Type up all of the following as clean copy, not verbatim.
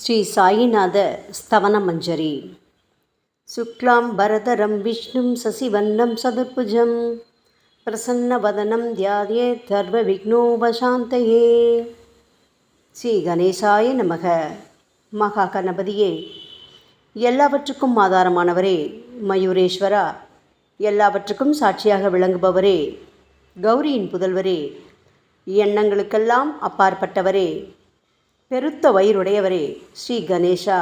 ஸ்ரீ சாயிநாத ஸ்தவனமஞ்சரி. சுக்லாம் பரதரம் விஷ்ணும் சசிவன்னம் சதுர்புஜம் பிரசன்னவதனம் தியாயேத் சர்வ விக்னோபசாந்தயே. ஸ்ரீ கணேசாய நமக. மகா கணபதியே, எல்லாவற்றுக்கும் ஆதாரமானவரே, மயூரேஸ்வரா, எல்லாவற்றுக்கும் சாட்சியாக விளங்குபவரே, கௌரியின் புதல்வரே, எண்ணங்களுக்கெல்லாம் அப்பாற்பட்டவரே, பெருத்த வயிறுடையவரே, ஸ்ரீ கணேசா,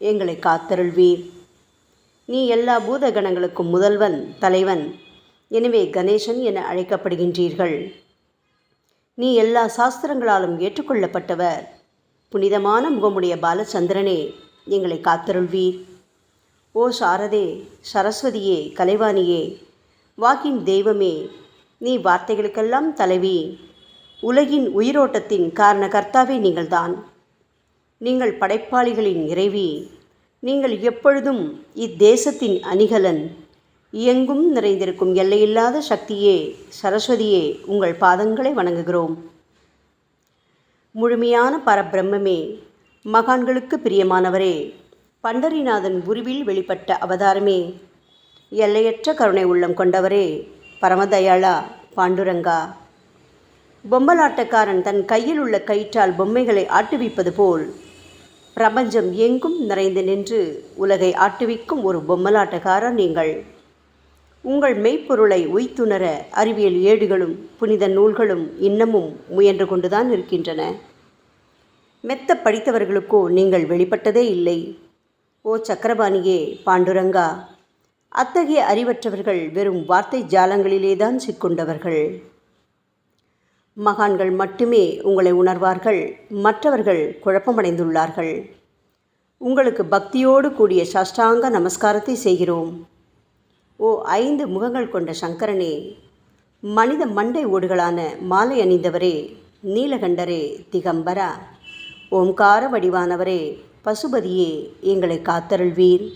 எங்களை காத்தருள்வீர். நீ எல்லா பூதகணங்களுக்கும் முதல்வன், தலைவன். எனவே கணேசன் என அழைக்கப்படுகின்றீர்கள். நீ எல்லா சாஸ்திரங்களாலும் ஏற்றுக்கொள்ளப்பட்டவர். புனிதமான முகமுடைய பாலச்சந்திரனே, எங்களை காத்தருள்வீர். ஓ சாரதே, சரஸ்வதியே, கலைவாணியே, வாக்கின் தெய்வமே, நீ வார்த்தைகளுக்கெல்லாம் தலைவி. உலகின் உயிரோட்டத்தின் காரண கர்த்தாவே நீங்கள்தான். நீங்கள் படைப்பாளிகளின் இறைவி. நீங்கள் எப்பொழுதும் இத்தேசத்தின் அணிகலன். எங்கும் நிறைந்திருக்கும் எல்லையில்லாத சக்தியே, சரஸ்வதியே, உங்கள் பாதங்களை வணங்குகிறோம். முழுமையான பரபிரம்மே, மகான்களுக்கு பிரியமானவரே, பண்டரிநாதன் உருவில் வெளிப்பட்ட அவதாரமே, எல்லையற்ற கருணை உள்ளம் கொண்டவரே, பரமதயாளா, பாண்டுரங்கா. பொம்மலாட்டக்காரன் தன் கையில் உள்ள கயிற்றால் பொம்மைகளை ஆட்டுவிப்பது போல் பிரபஞ்சம் எங்கும் நிறைந்து நின்று உலகை ஆட்டுவிக்கும் ஒரு பொம்மலாட்டக்காரர் நீங்கள். உங்கள் மெய்ப்பொருளை உய்த்துணர அறிவியல் ஏடுகளும் புனித நூல்களும் இன்னமும் முயன்று கொண்டுதான் இருக்கின்றன. மெத்த படித்தவர்களுக்கோ நீங்கள் வெளிப்பட்டதே இல்லை. ஓ சக்கரபாணியே, பாண்டுரங்கா, அத்தகைய அறிவற்றவர்கள் வெறும் வார்த்தை ஜாலங்களிலேதான் சிக்கொண்டவர்கள். மகான்கள் மட்டுமே உங்களை உணர்வார்கள். மற்றவர்கள் குழப்பமடைந்துள்ளார்கள். உங்களுக்கு பக்தியோடு கூடிய சாஷ்டாங்க நமஸ்காரத்தை செய்கிறோம். ஓ 5 முகங்கள் கொண்ட சங்கரனே, மனித மண்டை ஓடுகளான மாலை அணிந்தவரே, நீலகண்டரே, திகம்பரா, ஓம்கார வடிவானவரே, பசுபதியே, எங்களை காத்தருள்வீர்.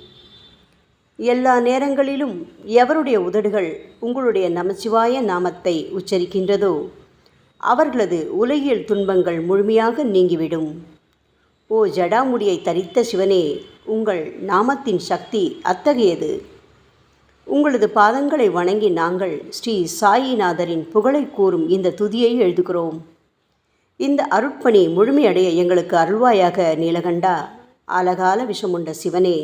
எல்லா நேரங்களிலும் எவருடைய உதடுகள் உங்களுடைய நமச்சிவாய நாமத்தை உச்சரிக்கின்றதோ அவர்களது உலகியல் துன்பங்கள் முழுமையாக நீங்கிவிடும். ஓ ஜடாமுடியை தரித்த சிவனே, உங்கள் நாமத்தின் சக்தி அத்தகையது. உங்களது பாதங்களை வணங்கி நாங்கள் ஸ்ரீ சாயிநாதரின் புகழை கூறும் இந்த துதியை எழுதுகிறோம். இந்த அருட்பணி முழுமையடைய எங்களுக்கு அருள்வாயாக நீலகண்டா, ஆலகால விஷமுண்ட சிவனே.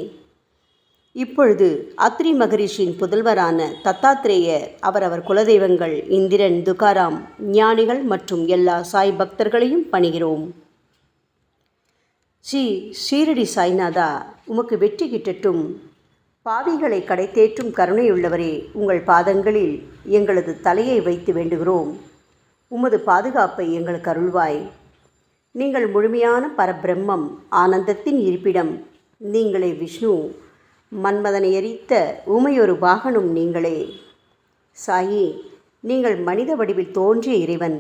இப்பொழுது அத்ரி மகரிஷியின் புதல்வரான தத்தாத்ரேயர், அவரவர் குலதெய்வங்கள் இந்திரன், துகாராம், ஞானிகள் மற்றும் எல்லா சாய் பக்தர்களையும் பணிகிறோம். ஸ்ரீ ஷீரடி சாய்நாதா, உமக்கு வெற்றி கிட்டட்டும். பாவிகளை கடைத்தேற்றும் கருணையுள்ளவரே, உங்கள் பாதங்களில் எங்களது தலையை வைத்து வேண்டுகிறோம். உமது பாதுகாப்பை எங்களுக்கு அருள்வாய். நீங்கள் முழுமையான பரபிரம்மம், ஆனந்தத்தின் இருப்பிடம். நீங்களே விஷ்ணு. மன்மதனை எரித்த ஊமையொரு வாகனும் நீங்களே. சாயி, நீங்கள் மனித வடிவில் தோன்றிய இறைவன்.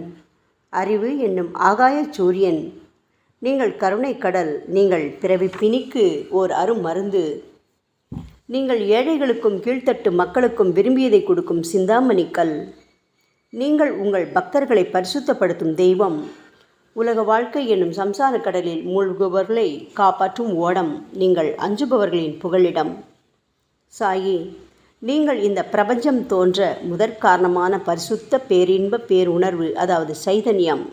அறிவு என்னும் ஆகாய சூரியன். நீங்கள் கருணை கடல். நீங்கள் பிறவி பிணிக்கு ஓர் அருமருந்து. நீங்கள் ஏழைகளுக்கும் கீழ்த்தட்டு மக்களுக்கும் விரும்பியதை கொடுக்கும் சிந்தாமணிக்கல். நீங்கள் உங்கள் பக்தர்களை பரிசுத்தப்படுத்தும் தெய்வம். உலக வாழ்க்கை என்னும் சம்சார கடலில் மூழ்குபவர்களை காப்பாற்றும் ஓடம். நீங்கள் அஞ்சுபவர்களின் புகலிடம். சாயி, நீங்கள் இந்த பிரபஞ்சம் தோன்ற முதற்காரணமான பரிசுத்த பேரின்ப பேருணர்வு, அதாவது சைதன்யம்.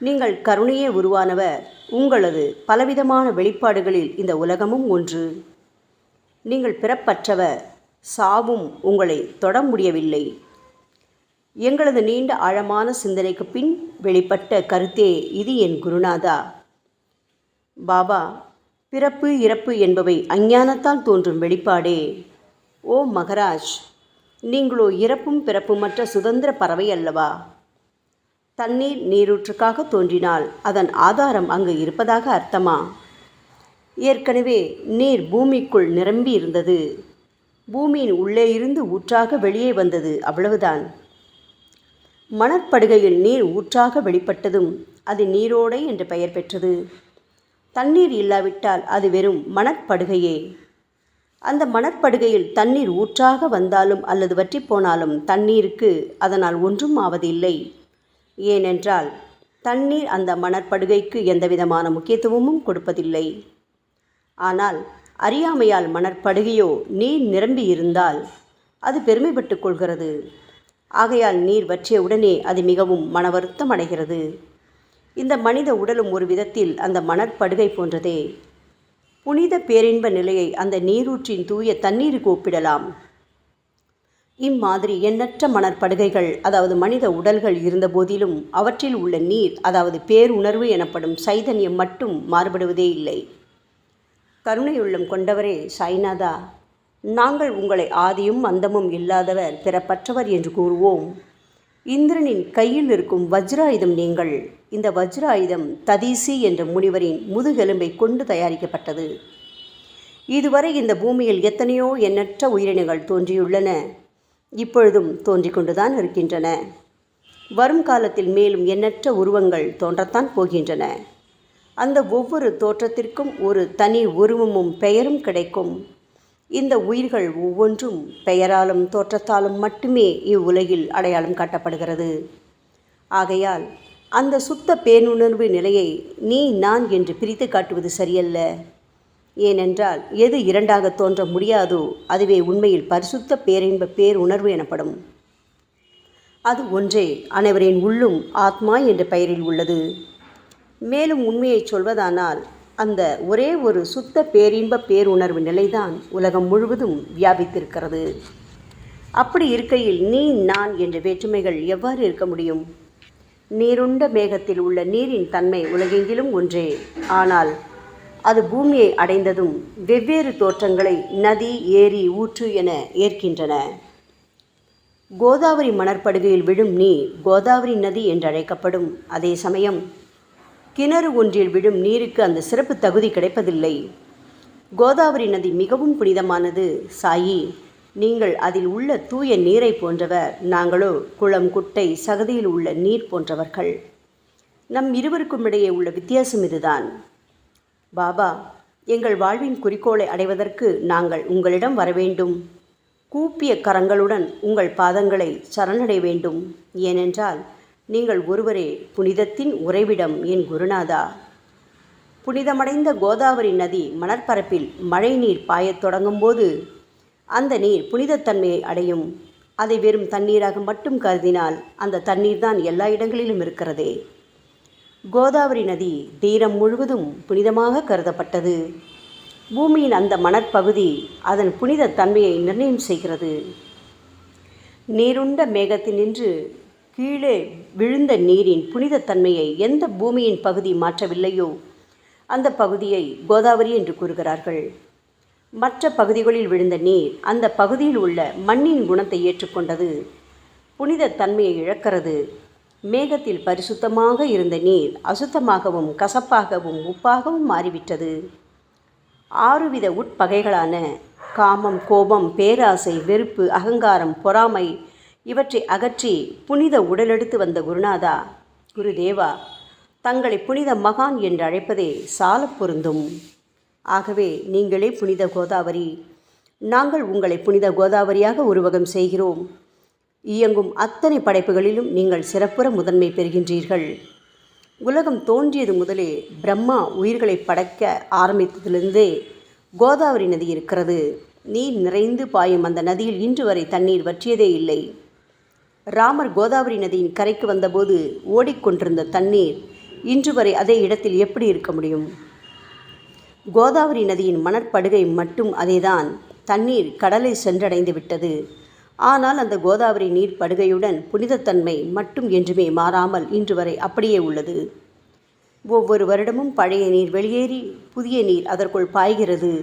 நீங்கள் கருணையே உருவானவர். உங்களது பலவிதமான வெளிப்பாடுகளில் இந்த உலகமும் ஒன்று. நீங்கள் பிறப்பற்றவர். சாவும் உங்களை தொட முடியவில்லை. எங்களது நீண்ட ஆழமான சிந்தனைக்கு பின் வெளிப்பட்ட கருத்தே இது என் குருநாதா. பாபா, பிறப்பு இறப்பு என்பவை அஞ்ஞானத்தால் தோன்றும் வெளிப்பாடே. ஓ மகராஜ், நீங்களோ இறப்பும் பிறப்புமற்ற சுதந்திர பறவை அல்லவா? தண்ணீர் நீரூற்றுக்காக தோன்றினால் அதன் ஆதாரம் அங்கு இருப்பதாக அர்த்தமா? ஏற்கனவே நீர் பூமிக்குள் நிரம்பி இருந்தது. பூமியின் உள்ளே இருந்து ஊற்றாக வெளியே வந்தது, அவ்வளவுதான். மணற்படுகையில் நீர் ஊற்றாக வெளிப்பட்டதும் அது நீரோடை என்று பெயர் பெற்றது. தண்ணீர் இல்லாவிட்டால் அது வெறும் மணற்படுகையே. அந்த மணற்படுகையில் தண்ணீர் ஊற்றாக வந்தாலும் அல்லது வற்றி போனாலும் தண்ணீருக்கு அதனால் ஒன்றும் ஆவதில்லை. ஏனென்றால் தண்ணீர் அந்த மணற்படுகைக்கு எந்தவிதமான முக்கியத்துவமும் கொடுப்பதில்லை. ஆனால் அறியாமையால் மணற்படுகையோ நீர் நிரம்பி இருந்தால் அது பெருமைப்பட்டு கொள்கிறது. ஆகையால் நீர் வற்றிய உடனே அது மிகவும் மனவருத்தம் அடைகிறது. இந்த மனித உடலும் ஒரு விதத்தில் அந்த மணற்படுகை போன்றதே. புனித பேரின்ப நிலையை அந்த நீரூற்றின் தூய தண்ணீருக்கு ஒப்பிடலாம். இம்மாதிரி எண்ணற்ற மணற்படுகைகள், அதாவது மனித உடல்கள் இருந்த போதிலும் அவற்றில் உள்ள நீர், அதாவது பேருணர்வு எனப்படும் சைதன்யம் மட்டும் மாறுபடுவதே இல்லை. கருணையுள்ளம் கொண்டவரே சாய்நாதா, நாங்கள் உங்களை ஆதியும் அந்தமும் இல்லாதவர், பிறப்பற்றவர் என்று கூறுவோம். இந்திரனின் கையில் இருக்கும் வஜ்ராயுதம் நீங்கள். இந்த வஜ்ராயுதம் ததீசி என்ற முனிவரின் முதுகெலும்பை கொண்டு தயாரிக்கப்பட்டது. இதுவரை இந்த பூமியில் எத்தனையோ எண்ணற்ற உயிரினங்கள் தோன்றியுள்ளன, இப்பொழுதும் தோன்றிக் கொண்டுதான் இருக்கின்றன. வரும் காலத்தில் மேலும் எண்ணற்ற உருவங்கள் தோன்றத்தான் போகின்றன. அந்த ஒவ்வொரு தோற்றத்திற்கும் ஒரு தனி உருவமும் பெயரும் கிடைக்கும். இந்த உயிர்கள் ஒவ்வொன்றும் பெயராலும் தோற்றத்தாலும் மட்டுமே இவ்வுலகில் அடையாளம் காட்டப்படுகிறது. ஆகையால் அந்த சுத்த பேருணர்வு நிலையை நீ நான் என்று பிரித்து காட்டுவது சரியல்ல. ஏனென்றால் எது இரண்டாக தோன்ற முடியாதோ அதுவே உண்மையில் பரிசுத்த பேரின்ப பேருணர்வு எனப்படும். அது ஒன்றே அனைவரின் உள்ளும் ஆத்மா என்ற பெயரில் உள்ளது. மேலும் உண்மையை சொல்வதானால் அந்த ஒரே ஒரு சுத்த பேரின்ப பேருணர்வு நிலைதான் உலகம் முழுவதும் வியாபித்திருக்கிறது. அப்படி இருக்கையில் நீ நான் என்ற வேற்றுமைகள் எவ்வாறு இருக்க முடியும்? நீருண்ட மேகத்தில் உள்ள நீரின் தன்மை உலகெங்கிலும் ஒன்றே. ஆனால் அது பூமியை அடைந்ததும் வெவ்வேறு தோற்றங்களை நதி, ஏரி, ஊற்று என ஏற்கின்றன. கோதாவரி மணற்படுகையில் விழும் நீர் கோதாவரி நதி என்றழைக்கப்படும். அதே சமயம் கிணறு ஒன்றில் விழும் நீருக்கு அந்த சிறப்பு தகுதி கிடைப்பதில்லை. கோதாவரி நதி மிகவும் புனிதமானது. சாயி, நீங்கள் அதில் உள்ள தூய நீரை போன்றவர், நாங்களோ குளம், குட்டை, சகதியில் உள்ள நீர் போன்றவர்கள். நம் இருவருக்கும் இடையே உள்ள வித்தியாசம் இதுதான். பாபா, எங்கள் வாழ்வின் குறிக்கோளை அடைவதற்கு நாங்கள் உங்களிடம் வரவேண்டும். கூப்பிய கரங்களுடன் உங்கள் பாதங்களை சரணடைய வேண்டும். ஏனென்றால் நீங்கள் ஒருவரே புனிதத்தின் உறைவிடம் என் குருநாதா. புனிதமடைந்த கோதாவரி நதி மணற்பரப்பில் மழை நீர் பாயத் தொடங்கும் போது அந்த நீர் புனிதத்தன்மையை அடையும். அதை வெறும் தண்ணீராக மட்டும் கருதினால் அந்த தண்ணீர் தான் எல்லா இடங்களிலும் இருக்கிறதே. கோதாவரி நதி தீரம் முழுவதும் புனிதமாக கருதப்பட்டது. பூமியின் அந்த மணற்பகுதி அதன் புனித தன்மையை நிர்ணயம் செய்கிறது. நீருண்ட மேகத்தினின்று கீழே விழுந்த நீரின் புனிதத்தன்மையை எந்த பூமியின் பகுதி மாற்றவில்லையோ அந்த பகுதியை கோதாவரி என்று கூறுகிறார்கள். மற்ற பகுதிகளில் விழுந்த நீர் அந்த பகுதியில் உள்ள மண்ணின் குணத்தை ஏற்றுக்கொண்டது, புனித தன்மையை இழக்கிறது. மேகத்தில் பரிசுத்தமாக இருந்த நீர் அசுத்தமாகவும் கசப்பாகவும் உப்பாகவும் மாறிவிட்டது. 6 வித உட்பகைகளான காமம், கோபம், பேராசை, வெறுப்பு, அகங்காரம், பொறாமை இவற்றை அகற்றி புனித உடலெடுத்து வந்த குருநாதா, குருதேவா, தங்களை புனித மகான் என்று அழைப்பதே சால பொருந்தும். ஆகவே நீங்களே புனித கோதாவரி. நாங்கள் உங்களை புனித கோதாவரியாக உருவகம் செய்கிறோம். இயங்கும் அத்தனை படைப்புகளிலும் நீங்கள் சிறப்புற முதன்மை பெறுகின்றீர்கள். உலகம் தோன்றியது முதலே பிரம்மா உயிர்களை படைக்க ஆரம்பித்ததிலிருந்தே கோதாவரி நதி இருக்கிறது. நீர் நிறைந்து பாயும் அந்த நதியில் இன்று வரை தண்ணீர் வற்றியதே இல்லை. ராமர் கோதாவரி நதியின் கரைக்கு வந்தபோது ஓடிக்கொண்டிருந்த தண்ணீர் இன்று வரை அதே இடத்தில் எப்படி இருக்க முடியும்? கோதாவரி நதியின் மணற்படுகை மட்டும் அதேதான். தண்ணீர் கடலை சென்றடைந்து விட்டது. ஆனால் அந்த கோதாவரி நீர் படுகையுடன் புனிதத்தன்மை மட்டும் என்றுமே மாறாமல் இன்று வரை அப்படியே உள்ளது. ஒவ்வொரு வருடமும் பழைய நீர் வெளியேறி புதிய நீர் அதற்குள் பாய்கிறது.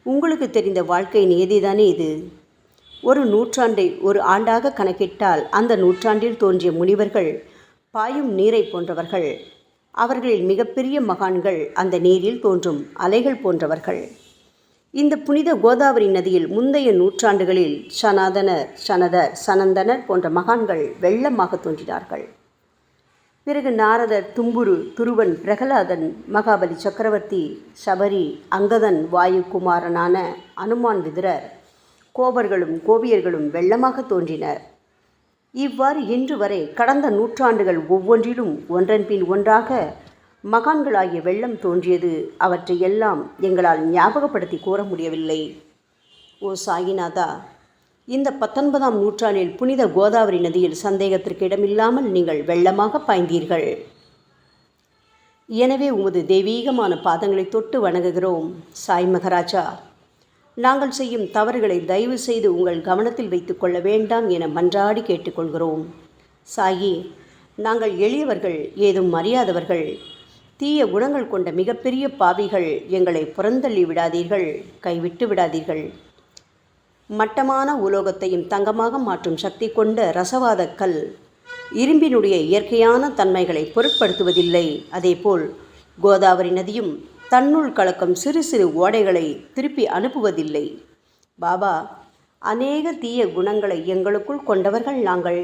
உங்களுக்கு தெரிந்த வாழ்க்கை நியதிதானே இது. ஒரு நூற்றாண்டை ஒரு ஆண்டாக கணக்கிட்டால் அந்த நூற்றாண்டில் தோன்றிய முனிவர்கள் பாயும் நீரை போன்றவர்கள். அவர்களில் மிகப்பெரிய மகான்கள் அந்த நீரில் தோன்றும் அலைகள் போன்றவர்கள். இந்த புனித கோதாவரி நதியில் முந்தைய நூற்றாண்டுகளில் சனாதனர், சனதர், சனந்தனர் போன்ற மகான்கள் வெள்ளமாக தோன்றினார்கள். பிறகு நாரதர், தும்புரு, துருவன், பிரகலாதன், மகாபலி சக்கரவர்த்தி, சபரி, அங்கதன், வாயுகுமாரனான அனுமான், விதுரர், கோபர்களும் கோபியர்களும் வெள்ளமாக தோன்றினர். இவ்வாறு இன்று வரை கடந்த நூற்றாண்டுகள் ஒவ்வொன்றிலும் ஒன்றன் பின் ஒன்றாக மகான்களாகிய வெள்ளம் தோன்றியது. அவற்றை எல்லாம் எங்களால் ஞாபகப்படுத்தி கூற முடியவில்லை. ஓ சாயிநாதா, இந்த 19ஆம் நூற்றாண்டில் புனித கோதாவரி நதியில் சந்தேகத்திற்கு இடமில்லாமல் நீங்கள் வெள்ளமாக பாய்ந்தீர்கள். எனவே உமது தெய்வீகமான பாதங்களை தொட்டு வணங்குகிறோம். சாய் மகராஜா, நாங்கள் செய்யும் தவறுகளை தயவு செய்து உங்கள் கவனத்தில் வைத்து கொள்ள வேண்டாம் என மன்றாடி கேட்டுக்கொள்கிறோம். சாயி, நாங்கள் எளியவர்கள், ஏதும் அறியாதவர்கள், தீய குணங்கள் கொண்ட மிகப்பெரிய பாவிகள். எங்களை புறந்தள்ளி விடாதீர்கள், கைவிட்டு விடாதீர்கள். மட்டமான உலோகத்தையும் தங்கமாக மாற்றும் சக்தி கொண்ட ரசவாத கல் இரும்பினுடைய இயற்கையான தன்மைகளை பொருட்படுத்துவதில்லை. அதேபோல் கோதாவரி நதியும் தன்னுள் கலக்கும் சிறு சிறு ஓடைகளை திருப்பி அனுப்புவதில்லை. பாபா, அநேக தீய குணங்களை எங்களுக்குள் கொண்டவர்கள் நாங்கள்.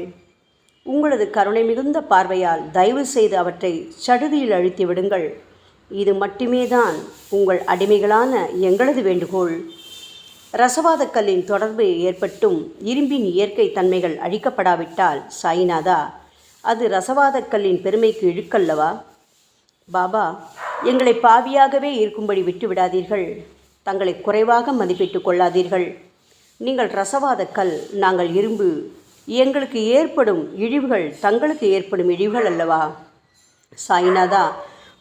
உங்களது கருணை மிகுந்த பார்வையால் தயவு செய்து அவற்றை சடுதியில் அழித்து விடுங்கள். இது மட்டுமே தான் உங்கள் அடிமைகளான எங்களது வேண்டுகோள். ரசவாத கல்லின் தொடர்பு ஏற்பட்டும் இரும்பின் இயற்கை தன்மைகள் அழிக்கப்படாவிட்டால் சாயிநாதா, அது ரசவாத கல்லின் பெருமைக்கு இழுக்கல்லவா? பாபா, எங்களை பாவியாகவே இருக்கும்படி விட்டுவிடாதீர்கள். தங்களை குறைவாக மதிப்பிட்டு கொள்ளாதீர்கள். நீங்கள் ரசவாத கல், நாங்கள் இரும்பு. எங்களுக்கு ஏற்படும் இழிவுகள் தங்களுக்கு ஏற்படும் இழிவுகள் அல்லவா? சாயிநாதா,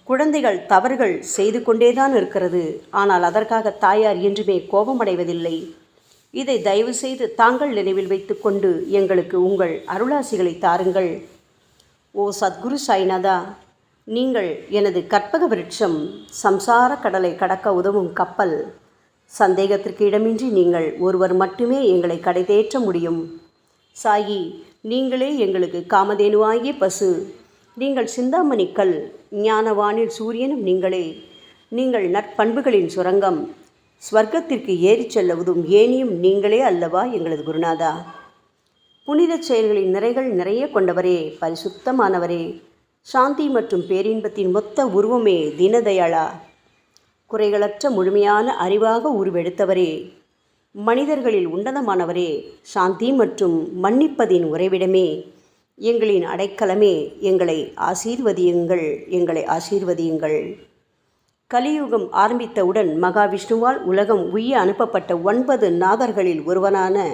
குழந்தைகள் தவறுகள் செய்து கொண்டேதான் இருக்கிறது. ஆனால் அதற்காக தாயார் என்றுமே கோபமடைவதில்லை. இதை தயவு செய்து தாங்கள் நினைவில் வைத்து கொண்டு எங்களுக்கு உங்கள் அருளாசிகளை தாருங்கள். ஓ சத்குரு சாய்நாதா, நீங்கள் எனது கற்பக விருட்சம், சம்சார கடலை கடக்க உதவும் கப்பல். சந்தேகத்திற்கு இடமின்றி நீங்கள் ஒருவர் மட்டுமே எங்களை கடைதேற்ற முடியும். சாயி, நீங்களே எங்களுக்கு காமதேனுவாகிய பசு. நீங்கள் சிந்தாமணி கல், ஞானவானில் சூரியனும் நீங்களே. நீங்கள் நற்பண்புகளின் சுரங்கம், ஸ்வர்க்கத்திற்கு ஏறிச் செல்லவதும் ஏனியும் நீங்களே அல்லவா எங்களது குருநாதா? புனித செயல்களின் நிறைகள் நிறைய கொண்டவரே, பரிசுத்தமானவரே, சாந்தி மற்றும் பேரின்பத்தின் மொத்த உருவமே தீனதயாளா, குறைகளற்ற முழுமையான அறிவாக உருவெடுத்தவரே, மனிதர்களில் உன்னதமானவரே, சாந்தி மற்றும் மன்னிப்பதின் உறைவிடமே, எங்களின் அடைக்கலமே, எங்களை ஆசீர்வதியுங்கள், எங்களை ஆசீர்வதியுங்கள். கலியுகம் ஆரம்பித்தவுடன் மகாவிஷ்ணுவால் உலகம் உய்ய அனுப்பப்பட்ட 9 நாதர்களில் ஒருவனான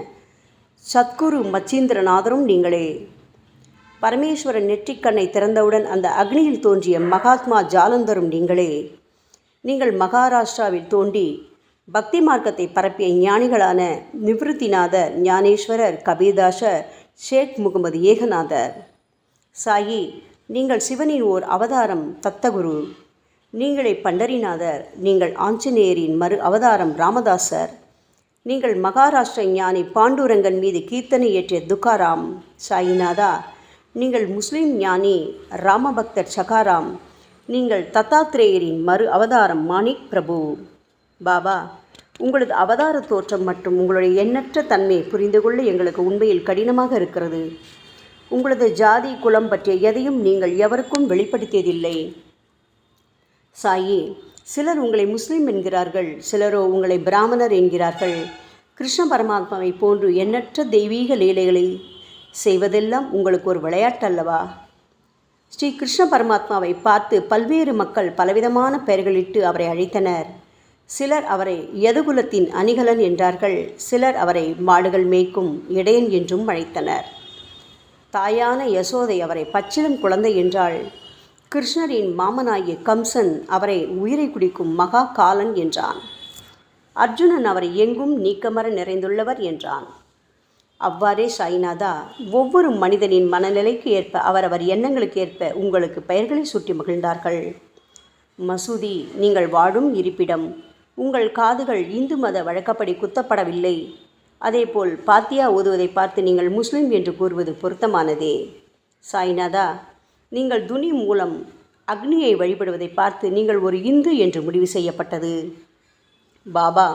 சத்குரு மச்சீந்திரநாதரும் நீங்களே. பரமேஸ்வரன் நெற்றிக்கண்ணை திறந்தவுடன் அந்த அக்னியில் தோன்றிய மகாத்மா ஜாலந்தரும் நீங்களே. நீங்கள் மகாராஷ்டிராவில் தோன்றி பக்தி மார்க்கத்தை பரப்பிய ஞானிகளான நிவிருத்திநாதர், ஞானேஸ்வரர், கபீர்தாசர், ஷேக் முகமது ஏகநாதர். சாயி, நீங்கள் சிவனின் ஓர் அவதாரம், தத்தகுரு. நீங்களே பண்டரிநாதர். நீங்கள் ஆஞ்சநேயரின் மறு அவதாரம் ராமதாசர். நீங்கள் மகாராஷ்டிர ஞானி பாண்டுரங்கன் மீது கீர்த்தனை இயற்றிய துக்காராம். சாயிநாதா, நீங்கள் முஸ்லிம் ஞானி ராமபக்தர் சகாராம். நீங்கள் தத்தாத்ரேயரின் மறு அவதாரம் மாணிக் பிரபு. பாபா, உங்களது அவதார தோற்றம் மற்றும் உங்களுடைய எண்ணற்ற தன்மை புரிந்து கொள்ள எங்களுக்கு உண்மையில் கடினமாக இருக்கிறது. உங்களது ஜாதி குலம் பற்றிய எதையும் நீங்கள் எவருக்கும் வெளிப்படுத்தியதில்லை. சாயி, சிலர் உங்களை முஸ்லீம் என்கிறார்கள், சிலரோ உங்களை பிராமணர் என்கிறார்கள். கிருஷ்ண பரமாத்மாவை போன்று எண்ணற்ற தெய்வீக லீலைகளை செய்வதெல்லாம் உங்களுக்கு ஒரு விளையாட்டல்லவா? ஸ்ரீ கிருஷ்ண பரமாத்மாவை பார்த்து பல்வேறு மக்கள் பலவிதமான பெயர்களிட்டு அவரை அழைத்தனர். சிலர் அவரை யதுகுலத்தின் அணிகலன் என்றார்கள். சிலர் அவரை மாடுகள் மேய்க்கும் இடையன் என்றும் அழைத்தனர். தாயான யசோதை அவரை பச்சிளம் குழந்தை என்றாள். கிருஷ்ணரின் மாமனாகிய கம்சன் அவரை உயிரை குடிக்கும் மகா காலன் என்றான். அர்ஜுனன் அவரை எங்கும் நீக்கமர நிறைந்துள்ளவர் என்றான். அவ்வாறே சாய்நாதா, ஒவ்வொரு மனிதனின் மனநிலைக்கு ஏற்ப அவரவர் எண்ணங்களுக்கு ஏற்ப உங்களுக்கு பெயர்களை சூட்டி மகிழ்ந்தார்கள். மசூதி, நீங்கள் வாழும் இருப்பிடம். உங்கள் காதுகள் இந்து மத வழக்கப்படி குத்தப்படவில்லை. அதேபோல் பாத்தியா ஓதுவதை பார்த்து நீங்கள் முஸ்லிம் என்று கூறுவது பொருத்தமானதே. சாய்நாதா, நீங்கள் துனி மூலம் அக்னியை வழிபடுவதை பார்த்து நீங்கள் ஒரு இந்து என்று முடிவு செய்யப்பட்டது. பாபா,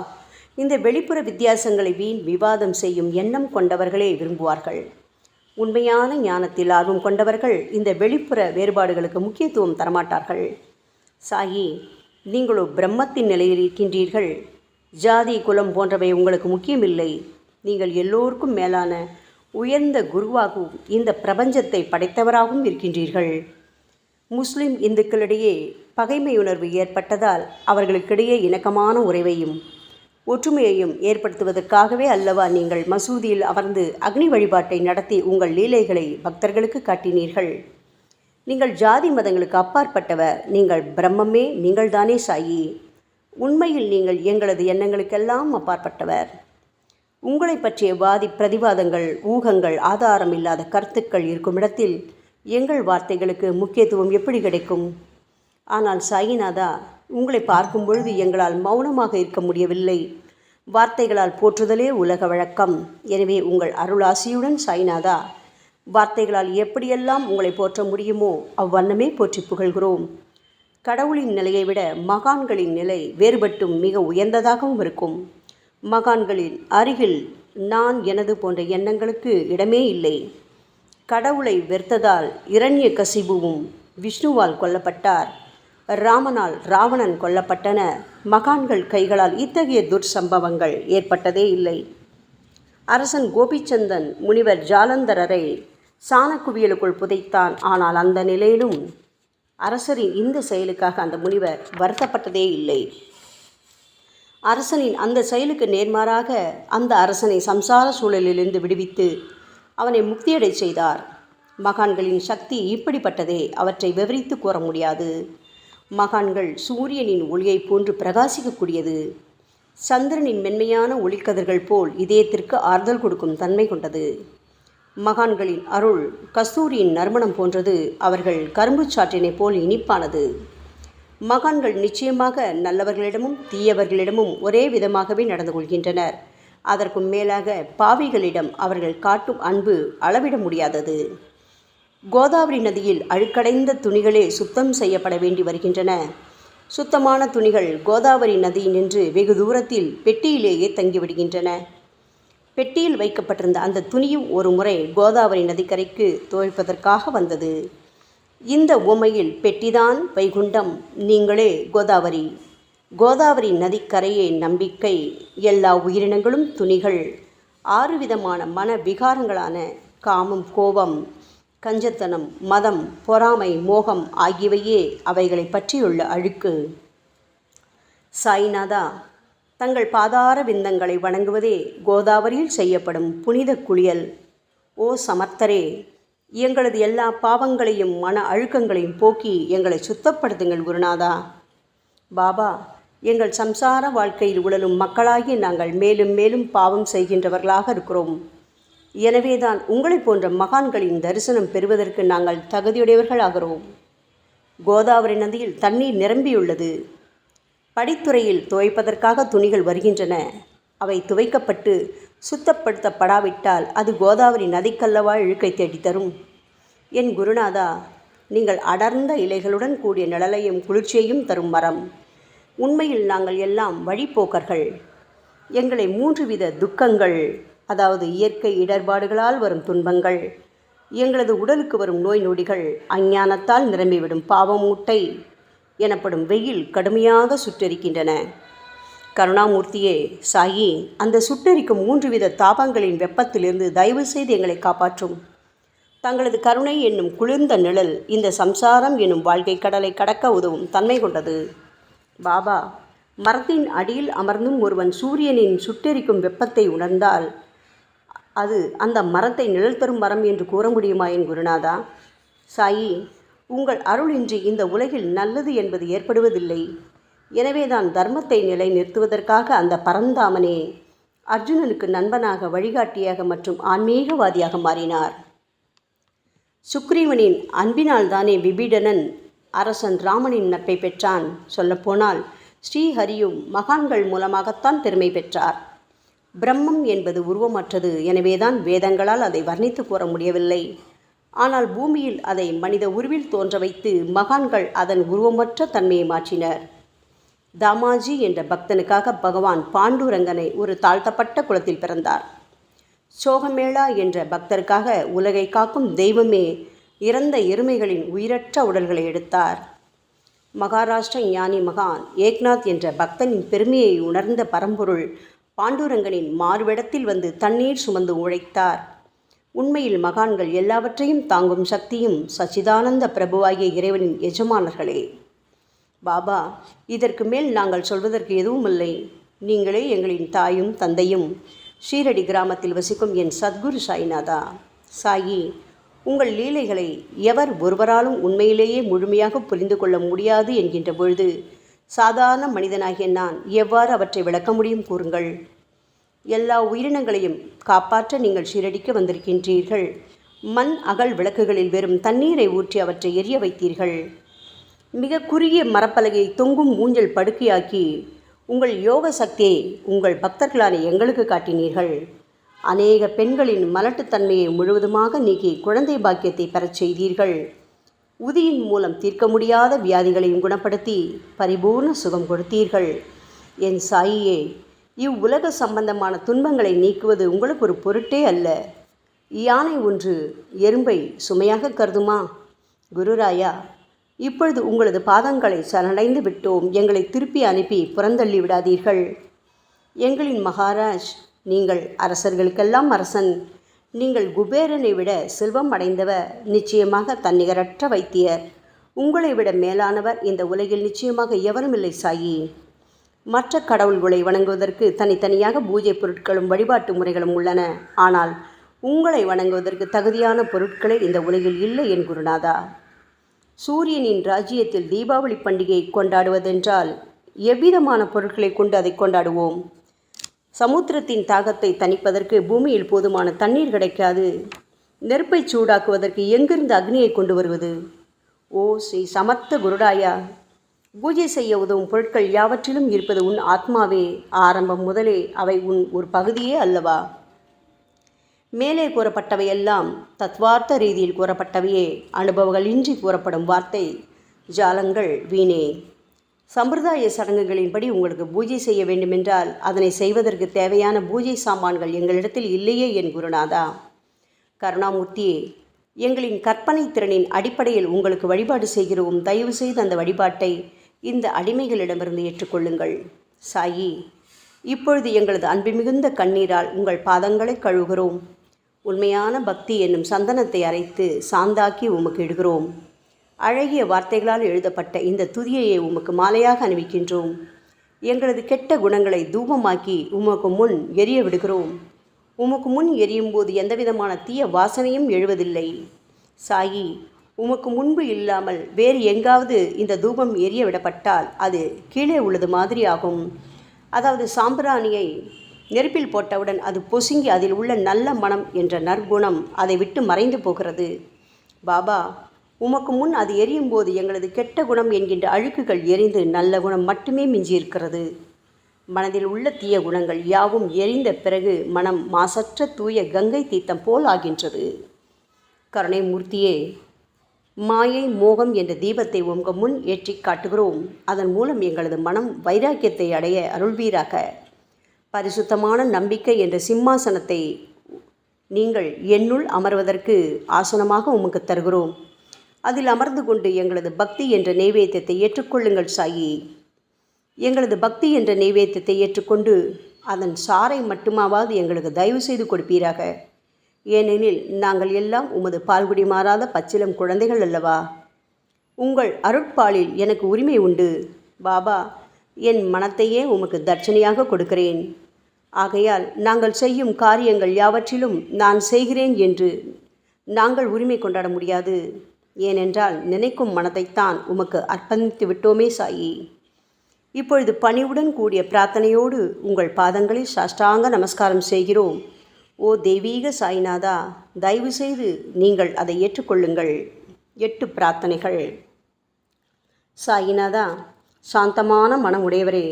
இந்த வெளிப்புற வித்தியாசங்களை வீண் விவாதம் செய்யும் எண்ணம் கொண்டவர்களே விரும்புவார்கள். உண்மையான ஞானத்தில் ஆர்வம் கொண்டவர்கள் இந்த வெளிப்புற வேறுபாடுகளுக்கு முக்கியத்துவம் தரமாட்டார்கள். சாயி, நீங்களோ பிரம்மத்தின் நிலையில் இருக்கின்றீர்கள். ஜாதி குலம் போன்றவை உங்களுக்கு முக்கியமில்லை. நீங்கள் எல்லோருக்கும் மேலான உயர்ந்த குருவாகவும் இந்த பிரபஞ்சத்தை படைத்தவராகவும் இருக்கின்றீர்கள். முஸ்லிம் இந்துக்களிடையே பகைமையுணர்வு ஏற்பட்டதால் அவர்களுக்கிடையே இணக்கமான உறவையும் ஒற்றுமையையும் ஏற்படுத்துவதற்காகவே அல்லவா நீங்கள் மசூதியில் அமர்ந்து அக்னி வழிபாட்டை நடத்தி உங்கள் லீலைகளை பக்தர்களுக்கு காட்டினீர்கள். நீங்கள் ஜாதி மதங்களுக்கு அப்பாற்பட்டவர். நீங்கள் பிரம்மமே, நீங்கள்தானே சாயி. உண்மையில் நீங்கள் எங்களது எண்ணங்களுக்கெல்லாம் அப்பாற்பட்டவர். உங்களை பற்றிய வாதி பிரதிவாதங்கள், ஊகங்கள், ஆதாரம் இல்லாத கருத்துக்கள் இருக்கும் இடத்தில் எங்கள் வார்த்தைகளுக்கு முக்கியத்துவம் எப்படி கிடைக்கும்? ஆனால் சாயிநாதா, உங்களை பார்க்கும் பொழுது எங்களால் மௌனமாக இருக்க முடியவில்லை. வார்த்தைகளால் போற்றுதலே உலக வழக்கம். எனவே உங்கள் அருளாசியுடன் சாயிநாதா, வார்த்தைகளால் எப்படியெல்லாம் உங்களை போற்ற முடியுமோ அவ்வண்ணமே போற்றி புகழ்கிறோம். கடவுளின் நிலையை விட மகான்களின் நிலை வேறுபட்டும் மிக உயர்ந்ததாகவும் இருக்கும். மகான்களின் அருகில் நான் எனது போன்ற எண்ணங்களுக்கு இடமே இல்லை. கடவுளை வெறுத்ததால் இரண்யகசிபுவும் விஷ்ணுவால் கொல்லப்பட்டார். ராமனால் ராவணன் கொல்லப்பட்டன. மகான்கள் கைகளால் இத்தகைய துர்சம்பவங்கள் ஏற்பட்டதே இல்லை. அரசன் கோபிச்சந்தன் முனிவர் ஜாலந்தரரை சாணக்குவியலுக்குள் புதைத்தான். ஆனால் அந்த நிலையிலும் அரசரின் இந்த செயலுக்காக அந்த முனிவர் வருத்தப்பட்டதே இல்லை. அரசனின் அந்த செயலுக்கு நேர்மாறாக அந்த அரசனை சம்சார சூழலிலிருந்து விடுவித்து அவனை முக்தியடை செய்தார். மகான்களின் சக்தி இப்படிப்பட்டதே. அவற்றை விவரித்து கூற முடியாது. மகான்கள் சூரியனின் ஒளியை போன்று பிரகாசிக்கக்கூடியது. சந்திரனின் மென்மையான ஒளிக்கதிர்கள் போல் இதயத்திற்கு ஆறுதல் கொடுக்கும் தன்மை கொண்டது. மகான்களின் அருள் கஸ்தூரியின் நறுமணம் போன்றது. அவர்கள் கரும்பு சாற்றினை போல் இனிப்பானது. மகான்கள் நிச்சயமாக நல்லவர்களிடமும் தீயவர்களிடமும் ஒரே விதமாகவே நடந்து கொள்கின்றனர். அதற்கும் மேலாக பாவிகளிடம் அவர்கள் காட்டும் அன்பு அளவிட முடியாதது. கோதாவரி நதியில் அழுக்கடைந்த துணிகளே சுத்தம் செய்யப்பட வேண்டி வருகின்றன. சுத்தமான துணிகள் கோதாவரி நதியினின்று வெகு தூரத்தில் பெட்டியிலேயே தங்கிவிடுகின்றன. பெட்டியில் வைக்கப்பட்டிருந்த அந்த துணியும் ஒரு முறை கோதாவரி நதிக்கரைக்கு துவைப்பதற்காக வந்தது. இந்த உவமையில் பெட்டிதான் வைகுண்டம், நீங்களே கோதாவரி. கோதாவரி நதிக்கரையே நம்பிக்கை. எல்லா உயிரினங்களும் துணிகள். 6 விதமான மன விகாரங்களான காமம், கோபம், கஞ்சத்தனம், மதம், பொறாமை, மோகம் ஆகியவையே அவைகளை பற்றியுள்ள அழுக்கு. சாய்நாதா, தங்கள் பாதார விந்தங்களை வணங்குவதே கோதாவரியில் செய்யப்படும் புனித குளியல். ஓ சமர்த்தரே, எங்களது எல்லா பாவங்களையும் மன அழுக்கங்களையும் போக்கி எங்களை சுத்தப்படுத்துங்கள் குருநாதா. பாபா, எங்கள் சம்சார வாழ்க்கையில் உழலும் மக்களாகி நாங்கள் மேலும் மேலும் பாவம் செய்கின்றவர்களாக இருக்கிறோம். எனவேதான் உங்களை போன்ற மகான்களின் தரிசனம் பெறுவதற்கு நாங்கள் தகுதியுடையவர்களாகிறோம். கோதாவரி நதியில் தண்ணீர் நிரம்பியுள்ளது. படித்துறையில் துவைப்பதற்காக துணிகள் வருகின்றன. அவை துவைக்கப்பட்டு சுத்தப்படுத்தப்படாவிட்டால் அது கோதாவரி நதிக்கல்லவா இழுக்கை தேடித்தரும். என் குருநாதா, நீங்கள் அடர்ந்த இலைகளுடன் கூடிய நிழலையும் குளிர்ச்சியையும் தரும் மரம். உண்மையில் நாங்கள் எல்லாம் வழிப்போக்கர்கள். எங்களை 3 வித துக்கங்கள், அதாவது இயற்கை இடர்பாடுகளால் வரும் துன்பங்கள், எங்களது உடலுக்கு வரும் நோய் நொடிகள், அஞ்ஞானத்தால் நிரம்பிவிடும் பாவமூட்டை எனப்படும் வெயில் கடுமையாக சுட்டெரிக்கின்றன. கருணாமூர்த்தியே, சாயி, அந்த சுட்டெரிக்கும் 3 வித தாபங்களின் வெப்பத்திலிருந்து தயவு செய்து எங்களை காப்பாற்றும். தங்களது கருணை என்னும் குளிர்ந்த நிழல் இந்த சம்சாரம் என்னும் வாழ்க்கை கடலை கடக்க உதவும் தன்மை கொண்டது. பாபா, மரத்தின் அடியில் அமர்ந்தும் ஒருவன் சூரியனின் சுட்டெரிக்கும் வெப்பத்தை உணர்ந்தால் அது அந்த மரத்தை நிழல் தரும் மரம் என்று கூற முடியுமா என் குருநாதா? சாயி, உங்கள் அருளின்றி இந்த உலகில் நல்லது என்பது ஏற்படுவதில்லை. எனவேதான் தர்மத்தை நிலை நிறுத்துவதற்காக அந்த பரந்தாமனே அர்ஜுனனுக்கு நண்பனாக, வழிகாட்டியாக மற்றும் ஆன்மீகவாதியாக மாறினார். சுக்ரீவனின் அன்பினால் தானே விபீடனன் அரசன் ராமனின் நட்பை பெற்றான். சொல்லப்போனால் ஸ்ரீஹரியும் மகான்கள் மூலமாகத்தான் பெருமை பெற்றார். பிரம்மம் என்பது உருவமற்றது. எனவேதான் வேதங்களால் அதை வர்ணித்து கூற முடியவில்லை. ஆனால் பூமியில் அதை மனித உருவில் தோன்ற வைத்து மகான்கள் அதன் உருவமற்ற தன்மையை மாற்றினர். தாமாஜி என்ற பக்தனுக்காக பகவான் பாண்டுரங்கனை ஒரு தாழ்த்தப்பட்ட குலத்தில் பிறந்தார். சோகமேளா என்ற பக்தருக்காக உலகை காக்கும் தெய்வமே இறந்த எருமைகளின் உயிரற்ற உடல்களை எடுத்தார். மகாராஷ்டிர ஞானி மகான் ஏக்நாத் என்ற பக்தனின் பெருமையை உணர்ந்த பரம்பொருள் பாண்டுரங்கனின் மாறுவிடத்தில் வந்து தண்ணீர் சுமந்து உழைத்தார். உண்மையில் மகான்கள் எல்லாவற்றையும் தாங்கும் சக்தியும் சச்சிதானந்த பிரபுவாகிய இறைவனின் எஜமானர்களே. பாபா, இதற்கு மேல் நாங்கள் சொல்வதற்கு எதுவும் இல்லை. நீங்களே எங்களின் தாயும் தந்தையும். ஷீரடி கிராமத்தில் வசிக்கும் என் சத்குரு சாய்நாதா. சாயி, உங்கள் லீலைகளை எவர் ஒருவராலும் உண்மையிலேயே முழுமையாக புரிந்து கொள்ள முடியாது என்கின்ற பொழுது சாதாரண மனிதனாகிய நான் எவ்வாறு அவற்றை விளக்க முடியும் கூறுங்கள். எல்லா உயிரினங்களையும் காப்பாற்ற நீங்கள் ஷீரடிக்கு வந்திருக்கின்றீர்கள். மண் அகல் விளக்குகளில் வெறும் தண்ணீரை ஊற்றி அவற்றை எரிய வைத்தீர்கள். மிக குறுகிய மரப்பலகையை தொங்கும் ஊஞ்சல் படுக்கையாக்கி உங்கள் யோக சக்தியை உங்கள் பக்தர்களான எங்களுக்கு காட்டினீர்கள். அநேக பெண்களின் மலட்டுத்தன்மையை முழுவதுமாக நீக்கி குழந்தை பாக்கியத்தை பெறச் செய்தீர்கள். உதியின் மூலம் தீர்க்க முடியாத வியாதிகளையும் குணப்படுத்தி பரிபூர்ண சுகம் கொடுத்தீர்கள். என் சாயியே, இவ்வுலக சம்பந்தமான துன்பங்களை நீக்குவது உங்களுக்கு ஒரு பொருட்டே அல்ல. யானை ஒன்று எறும்பை சுமையாக கருதுமா? குருராயா, இப்பொழுது உங்களது பாதங்களை சரணடைந்து விட்டோம். எங்களை திருப்பி அனுப்பி புறந்தள்ளி விடாதீர்கள். எங்களின் மகாராஜ், நீங்கள் அரசர்களுக்கெல்லாம் அரசன். நீங்கள் குபேரனை விட செல்வம் அடைந்தவர். நிச்சயமாக தன்னிகரற்ற வைத்தியர். உங்களை விட மேலானவர் இந்த உலகில் நிச்சயமாக எவரும் இல்லை சாயி. மற்ற கடவுள்களை வணங்குவதற்கு தனித்தனியாக பூஜை பொருட்களும் வழிபாட்டு முறைகளும் உள்ளன. ஆனால் உங்களை வணங்குவதற்கு தகுதியான பொருட்களே இந்த உலகில் இல்லை என் குருநாதா. சூரியனின் ராஜ்யத்தில் தீபாவளி பண்டிகையை கொண்டாடுவதென்றால் எவ்விதமான பொருட்களை கொண்டு அதை கொண்டாடுவோம்? சமுத்திரத்தின் தாகத்தை தணிப்பதற்கு பூமியில் போதுமான தண்ணீர் கிடைக்காது. நெருப்பை சூடாக்குவதற்கு எங்கிருந்து அக்னியை கொண்டு வருவது? ஓ ஸ்ரீ சமர்த்த குருடாயா, பூஜை செய்ய உதவும் பொருட்கள் யாவற்றிலும் இருப்பது உன் ஆத்மாவே. ஆரம்பம் முதலே அவை உன் ஒரு பகுதியே அல்லவா? மேலே கூறப்பட்டவையெல்லாம் தத்வார்த்த ரீதியில் கூறப்பட்டவையே. அனுபவங்களின்றி கூறப்படும் வார்த்தை ஜாலங்கள் வீணே. சம்பிரதாய சடங்குகளின்படி உங்களுக்கு பூஜை செய்ய வேண்டுமென்றால் அதனை செய்வதற்கு தேவையான பூஜை சாமான்கள் எங்களிடத்தில் இல்லையே என் குருநாதா. கருணாமூர்த்தியே, எங்களின் கற்பனை திறனின் அடிப்படையில் உங்களுக்கு வழிபாடு செய்கிறோம். தயவு செய்து அந்த வழிபாட்டை இந்த அடிமைகளிடமிருந்து ஏற்றுக்கொள்ளுங்கள். சாயி, இப்பொழுது எங்களது அன்பு மிகுந்த கண்ணீரால் உங்கள் பாதங்களை கழுவுகிறோம். உண்மையான பக்தி என்னும் சந்தனத்தை அரைத்து சாந்தாக்கி உமக்கு இடுகிறோம். அழகிய வார்த்தைகளால் எழுதப்பட்ட இந்த துதியையை உமக்கு மாலையாக அணிவிக்கின்றோம். எங்களது கெட்ட குணங்களை தூபமாக்கி உமக்கு முன் எரிய விடுகிறோம். உமக்கு முன் எரியும் போது எந்தவிதமான தீய வாசனையும் எழுவதில்லை. சாயி, உமக்கு முன்பு இல்லாமல் வேறு எங்காவது இந்த தூபம் எரிய விடப்பட்டால் அது கீழே உள்ளது மாதிரி ஆகும். அதாவது சாம்பிராணியை நெருப்பில் போட்டவுடன் அது பொசுங்கி அதில் உள்ள நல்ல மனம் என்ற நற்குணம் அதை விட்டு மறைந்து போகிறது. பாபா, உமக்கு முன் அது எரியும் போது எங்களது கெட்ட குணம் என்கின்ற அழுக்குகள் எரிந்து நல்ல குணம் மட்டுமே மிஞ்சியிருக்கிறது. மனதில் உள்ள தீய குணங்கள் யாவும் எரிந்த பிறகு மனம் மாசற்ற தூய கங்கை தீர்த்தம் போல் ஆகின்றது. கருணை மூர்த்தியே, மாயை மோகம் என்ற தீபத்தை உங்கள் முன் ஏற்றி காட்டுகிறோம். அதன் மூலம் எங்களது மனம் வைராக்கியத்தை அடைய அருள்வீராக. பரிசுத்தமான நம்பிக்கை என்ற சிம்மாசனத்தை நீங்கள் என்னுள் அமர்வதற்கு ஆசனமாக உமக்கு தருகிறோம். அதில் அமர்ந்து கொண்டு எங்களது பக்தி என்ற நெய்வேத்தியத்தை ஏற்றுக்கொள்ளுங்கள் சாயி. எங்களது பக்தி என்ற நெய்வேத்தியத்தை ஏற்றுக்கொண்டு அதன் சாரை மட்டுமாவது எங்களுக்கு தயவு செய்து கொடுப்பீராக. ஏனெனில் நாங்கள் எல்லாம் உமது பால்குடி மாறாத பச்சிலம் குழந்தைகள் அல்லவா. உங்கள் அருட்பாலில் எனக்கு உரிமை உண்டு. பாபா, என் மனத்தையே உமக்கு தட்சணையாக கொடுக்கிறேன். ஆகையால் நாங்கள் செய்யும் காரியங்கள் யாவற்றிலும் நான் செய்கிறேன் என்று நாங்கள் உரிமை கொண்டாட முடியாது. ஏனென்றால் நினைக்கும் மனதைத்தான் உமக்கு அர்ப்பணித்து விட்டோமே சாயி. இப்பொழுது பணிவுடன் கூடிய பிரார்த்தனையோடு உங்கள் பாதங்களில் சாஷ்டாங்க நமஸ்காரம் செய்கிறோம். ஓ தெய்வீக சாய்நாதா, தயவு செய்து நீங்கள் அதை ஏற்றுக்கொள்ளுங்கள். 8 பிரார்த்தனைகள். சாய்நாதா, சாந்தமான மனம் உடையவரே,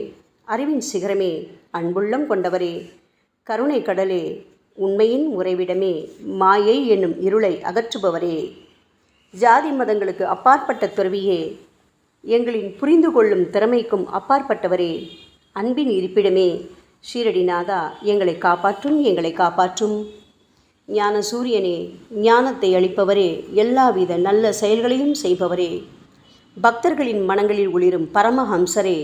அறிவின் சிகரமே, அன்புள்ளம் கொண்டவரே, கருணை கடலே, உண்மையின் உறைவிடமே, மாயை என்னும் இருளை அகற்றுபவரே, ஜாதி மதங்களுக்கு அப்பாற்பட்ட துறவியே, எங்களின் புரிந்து கொள்ளும் திறமைக்கும் அப்பாற்பட்டவரே, அன்பின் இருப்பிடமே, ஷீரடிநாதா, எங்களை காப்பாற்றும், எங்களை காப்பாற்றும். ஞான சூரியனே, ஞானத்தை அளிப்பவரே, எல்லாவித நல்ல செயல்களையும் செய்பவரே, பக்தர்களின் மனங்களில் ஒளிரும் பரமஹம்சரே,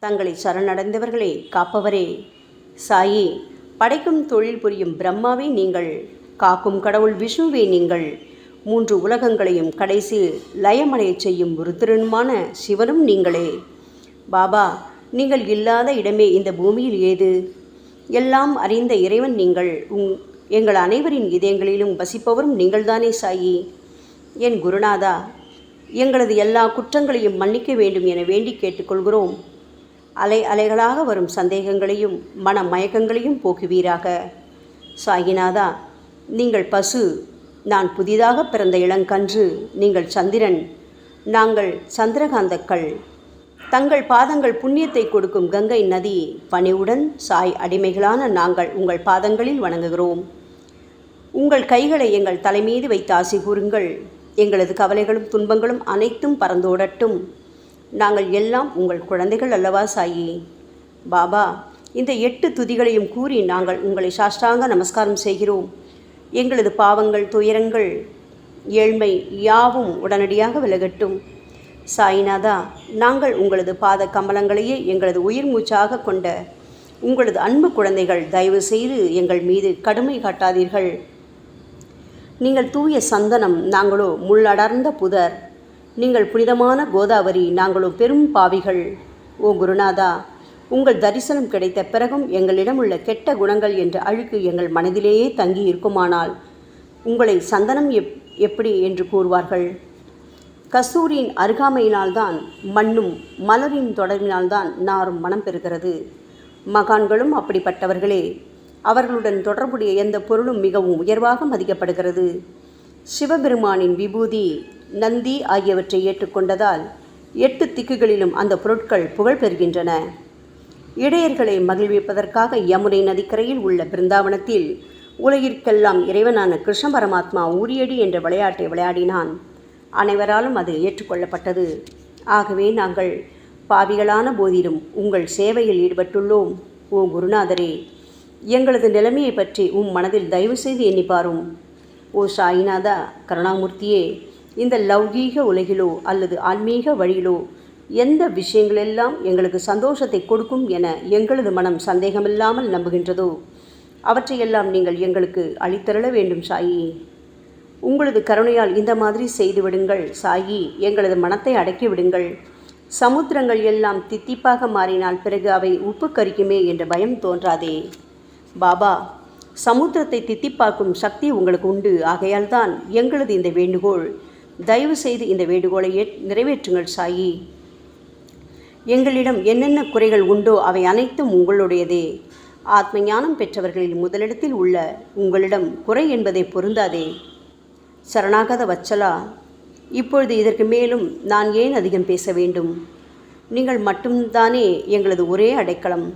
தங்களை சரணடைந்தவர்களை காப்பவரே, சாயி, படைக்கும் தொழில் புரியும் பிரம்மாவே நீங்கள், காக்கும் கடவுள் விஷ்ணுவே நீங்கள். 3 உலகங்களையும் கடைசி லயமடையச் செய்யும் ருத்ரனுமான சிவனும் நீங்களே. பாபா, நீங்கள் இல்லாத இடமே இந்த பூமியில் ஏது? எல்லாம் அறிந்த இறைவன் நீங்கள். எங்கள் அனைவரின் இதயங்களிலும் வசிப்பவரும் நீங்கள்தானே சாயி. என் குருநாதா, எங்களது எல்லா குற்றங்களையும் மன்னிக்க வேண்டும் என வேண்டி கேட்டுக்கொள்கிறோம். அலை அலைகளாக வரும் சந்தேகங்களையும் மன மயக்கங்களையும் போக்குவீராக. சாயிநாதா, நீங்கள் பசு, நான் புதிதாக பிறந்த இளங்கன்று, நீங்கள் சந்திரன், நாங்கள் சந்திரகாந்தக்கள். தங்கள் பாதங்கள் புண்ணியத்தை கொடுக்கும் கங்கை நதி. பணிவுடன் சாய் அடிமைகளான நாங்கள் உங்கள் பாதங்களில் வணங்குகிறோம். உங்கள் கைகளை எங்கள் தலைமீது வைத்து ஆசி கூறுங்கள். எங்களது கவலைகளும் துன்பங்களும் அனைத்தும் பறந்தோடட்டும். நாங்கள் எல்லாம் உங்கள் குழந்தைகள் அல்லவா சாயி. பாபா, இந்த 8 துதிகளையும் கூறி நாங்கள் உங்களை சாஷ்டாங்க நமஸ்காரம் செய்கிறோம். எங்களது பாவங்கள், துயரங்கள், ஏழ்மை யாவும் உடனடியாக விலகட்டும். சாயிநாதா, நாங்கள் உங்களது பாத கமலங்களையே எங்களது உயிர் மூச்சாக கொண்ட உங்களது அன்பு குழந்தைகள். தயவு செய்து எங்கள் மீது கடுமை காட்டாதீர்கள். நீங்கள் தூய சந்தனம், நாங்களோ முள்ளடர்ந்த புதர். நீங்கள் புனிதமான கோதாவரி, நாங்களோ பெரும் பாவிகள். ஓ குருநாதா, உங்கள் தரிசனம் கிடைத்த பிறகும் எங்களிடம் உள்ள கெட்ட குணங்கள் என்ற அழுக்கு எங்கள் மனதிலேயே தங்கி இருக்குமானால் உங்களை சந்தனம் எப்படி என்று கூறுவார்கள்? கஸ்தூரியின் அருகாமையினால்தான் மண்ணும் மலரின் தொடர்பினால்தான் நாரும் மனம் பெறுகிறது. மகான்களும் அப்படிப்பட்டவர்களே. அவர்களுடன் தொடர்புடைய எந்த பொருளும் மிகவும் உயர்வாக மதிக்கப்படுகிறது. சிவபெருமானின் விபூதி, நந்தி ஆகியவற்றை ஏற்றுக்கொண்டதால் 8 திக்குகளிலும் அந்த பொருட்கள் புகழ் பெறுகின்றன. இடையர்களை மகிழ்விப்பதற்காக யமுனை நதிக்கரையில் உள்ள பிருந்தாவனத்தில் உலகிற்கெல்லாம் இறைவனான கிருஷ்ண பரமாத்மா ஊரியடி என்ற விளையாட்டை விளையாடினான். அனைவராலும் அது ஏற்றுக்கொள்ளப்பட்டது. ஆகவே நாங்கள் பாவிகளான போதிலும் உங்கள் சேவையில் ஈடுபட்டுள்ளோம். ஓ குருநாதரே, எங்களது நிலைமையை பற்றி மனதில் தயவு செய்து எண்ணிப்பாரும். ஓ சாயிநாதா கருணாமூர்த்தியே, இந்த லௌகீக உலகிலோ அல்லது ஆன்மீக வழியிலோ எந்த விஷயங்களெல்லாம் எங்களுக்கு சந்தோஷத்தை கொடுக்கும் என எங்களது மனம் சந்தேகமில்லாமல் நம்புகின்றதோ அவற்றையெல்லாம் நீங்கள் எங்களுக்கு அளித்தருள வேண்டும் சாயி. உங்களது கருணையால் இந்த மாதிரி செய்துவிடுங்கள் சாயி. எங்களது மனத்தை அடக்கி விடுங்கள். சமுத்திரங்கள் எல்லாம் தித்திப்பாக மாறினால் பிறகு அவை உப்பு கரிக்குமே என்ற பயம் தோன்றாதே. பாபா, சமுத்திரத்தை தித்திப்பாக்கும் சக்தி உங்களுக்கு உண்டு. ஆகையால் தான் எங்களது இந்த வேண்டுகோள். தயவு செய்து இந்த வேண்டுகோளை நிறைவேற்றுங்கள் சாயி. எங்களிடம் என்னென்ன குறைகள் உண்டோ அவை அனைத்தும் உங்களுடையதே. ஆத்ம ஞானம் பெற்றவர்களில் முதலிடத்தில் உள்ள உங்களிடம் குறை என்பதை பொருந்தாதே. சரணாகத வச்சலா, இப்பொழுது இதற்கு மேலும் நான் ஏன் அதிகம் பேச வேண்டும்? நீங்கள் மட்டும்தானே எங்களது ஒரே அடைக்கலம்.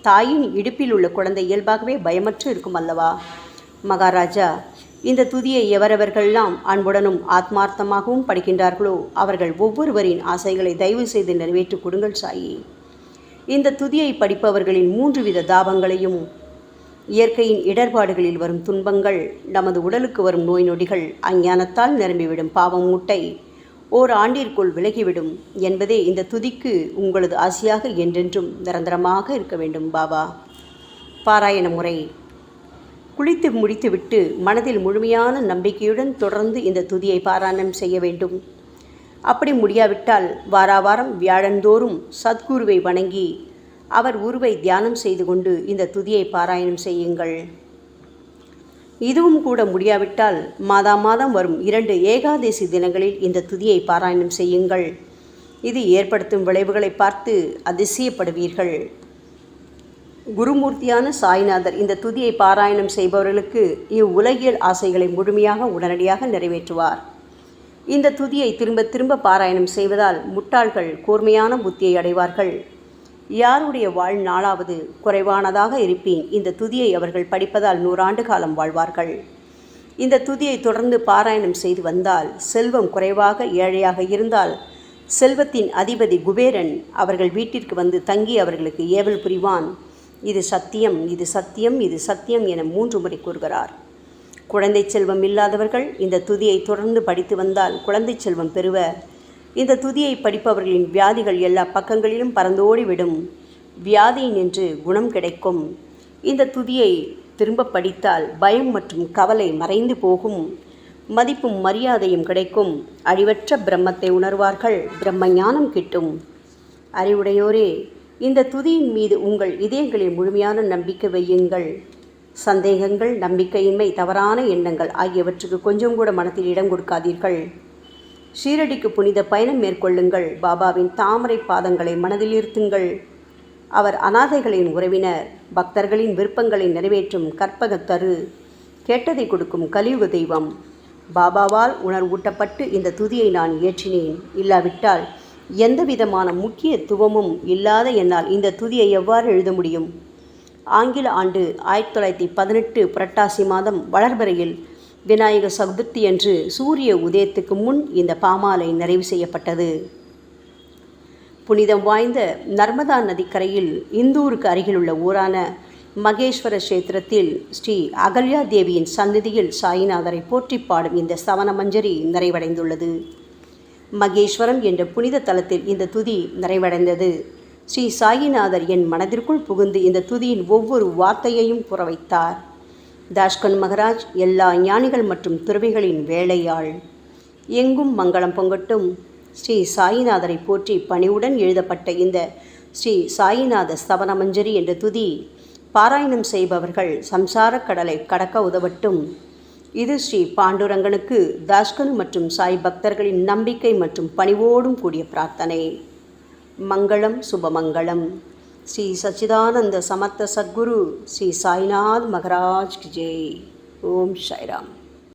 தாயின் இடுப்பில் உள்ள குழந்தை இயல்பாகவே பயமற்று இருக்கும் அல்லவா? மகாராஜா, இந்த துதியை எவரவர்களெல்லாம் அன்புடனும் ஆத்மார்த்தமாகவும் படிக்கின்றார்களோ அவர்கள் ஒவ்வொருவரின் ஆசைகளை தயவு செய்து நிறைவேற்றி கொடுங்கள் சாயி. இந்த துதியை படிப்பவர்களின் 3 வித தாபங்களையும், இயற்கையின் இடர்பாடுகளில் வரும் துன்பங்கள், நமது உடலுக்கு வரும் நோய் நொடிகள், அஞ்ஞானத்தால் நிரம்பிவிடும் பாவம் மூட்டை ஓராண்டிற்குள் விலகிவிடும் என்பதே இந்த துதிக்கு உங்களது ஆசையாக என்றென்றும் நிரந்தரமாக இருக்க வேண்டும் பாபா. பாராயண முறை. குளித்து முடித்துவிட்டு மனதில் முழுமையான நம்பிக்கையுடன் தொடர்ந்து இந்த துதியை பாராயணம் செய்ய வேண்டும். அப்படி முடியாவிட்டால் வாராவாரம் வியாழந்தோறும் சத்குருவை வணங்கி அவர் உருவை தியானம் செய்து கொண்டு இந்த துதியை பாராயணம் செய்யுங்கள். இதுவும் கூட முடியாவிட்டால் மாதம் வரும் 2 ஏகாதசி தினங்களில் இந்த துதியை பாராயணம் செய்யுங்கள். இது ஏற்படுத்தும் விளைவுகளை பார்த்து அதிசயப்படுவீர்கள். குருமூர்த்தியான சாய்நாதர் இந்த துதியை பாராயணம் செய்பவர்களுக்கு இவ்வுலகியல் ஆசைகளை முழுமையாக உடனடியாக நிறைவேற்றுவார். இந்த துதியை திரும்ப திரும்ப பாராயணம் செய்வதால் முட்டாள்கள் கூர்மையான புத்தியை அடைவார்கள். யாருடைய வாழ்நாளாவது குறைவானதாக இருப்பேன் இந்த துதியை அவர்கள் படிப்பதால் 100 ஆண்டு காலம் வாழ்வார்கள். இந்த துதியை தொடர்ந்து பாராயணம் செய்து வந்தால் செல்வம் குறைவாக ஏழையாக இருந்தால் செல்வத்தின் அதிபதி குபேரன் அவர்கள் வீட்டிற்கு வந்து தங்கி அவர்களுக்கு ஏவல் புரிவான். இது சத்தியம், இது சத்தியம், இது சத்தியம் என 3 முறை கூறுகிறார். குழந்தை செல்வம் இல்லாதவர்கள் இந்த துதியை தொடர்ந்து படித்து வந்தால் குழந்தை செல்வம் பெறுவர். இந்த துதியை படிப்பவர்களின் வியாதிகள் எல்லா பக்கங்களிலும் பறந்தோடிவிடும். வியாதி நின்று குணம் கிடைக்கும். இந்த துதியை திரும்ப படித்தால் பயம் மற்றும் கவலை மறைந்து போகும். மதிப்பும் மரியாதையும் கிடைக்கும். அழிவற்ற பிரம்மத்தை உணர்வார்கள். பிரம்ம ஞானம் கிட்டும். அறிவுடையோரே, இந்த துதியின் மீது உங்கள் இதயங்களில் முழுமையான நம்பிக்கை வையுங்கள். சந்தேகங்கள், நம்பிக்கையின்மை, தவறான எண்ணங்கள் ஆகியவற்றுக்கு கொஞ்சம் கூட மனத்தில் இடம் கொடுக்காதீர்கள். ஷீரடிக்கு புனித பயணம் மேற்கொள்ளுங்கள். பாபாவின் தாமரை பாதங்களை மனதில் இருத்துங்கள். அவர் அனாதைகளின் உறவினர், பக்தர்களின் விருப்பங்களை நிறைவேற்றும் கற்பகத்தரு, கேட்டதை கொடுக்கும் கலியுக தெய்வம். பாபாவால் உணர்வூட்டப்பட்டு இந்த துதியை நான் இயற்றினேன். இல்லாவிட்டால் எந்த விதமான முக்கியத்துவமும் இல்லாத என்னால் இந்த துதியை எவ்வாறு எழுத முடியும்? ஆங்கில ஆண்டு 1918 புரட்டாசி மாதம் வளர்பிறையில் விநாயக சதுர்த்தி அன்று சூரிய உதயத்துக்கு முன் இந்த பாமாலை நிறைவு செய்யப்பட்டது. புனிதம் வாய்ந்த நர்மதா நதிக்கரையில் இந்தூருக்கு அருகிலுள்ள ஊரான மகேஸ்வர கஷேத்திரத்தில் ஸ்ரீ அகல்யா தேவியின் சந்நிதியில் சாயிநாதரை போற்றி பாடும் இந்த சவண மஞ்சரி நிறைவடைந்துள்ளது. மகேஸ்வரம் என்ற புனித தலத்தில் இந்த துதி நிறைவடைந்தது. ஸ்ரீ சாயிநாதர் என் மனதிற்குள் புகுந்து இந்த துதியின் ஒவ்வொரு வார்த்தையையும் புற வைத்தார். தாஷ்கன் மகராஜ் எல்லா ஞானிகள் மற்றும் துறவிகளின் வேலையாள். எங்கும் மங்களம் பொங்கட்டும். ஸ்ரீ சாயிநாதரை போற்றி பணிவுடன் எழுதப்பட்ட இந்த ஸ்ரீ சாயிநாத ஸ்தவன மஞ்சரி என்ற துதி பாராயணம் செய்பவர்கள் சம்சார கடலை கடக்க உதவட்டும். இது ஸ்ரீ பாண்டுரங்கனுக்கு தாஷ்கனு மற்றும் சாய் பக்தர்களின் நம்பிக்கை மற்றும் பணிவோடும் கூடிய பிரார்த்தனை. மங்களம், சுபமங்களம். ஸ்ரீ சச்சிதானந்த சமர்த்த சத்குரு ஸ்ரீ சாய்நாத் மகராஜ் கி ஜெய். ஓம் சாய்ராம்.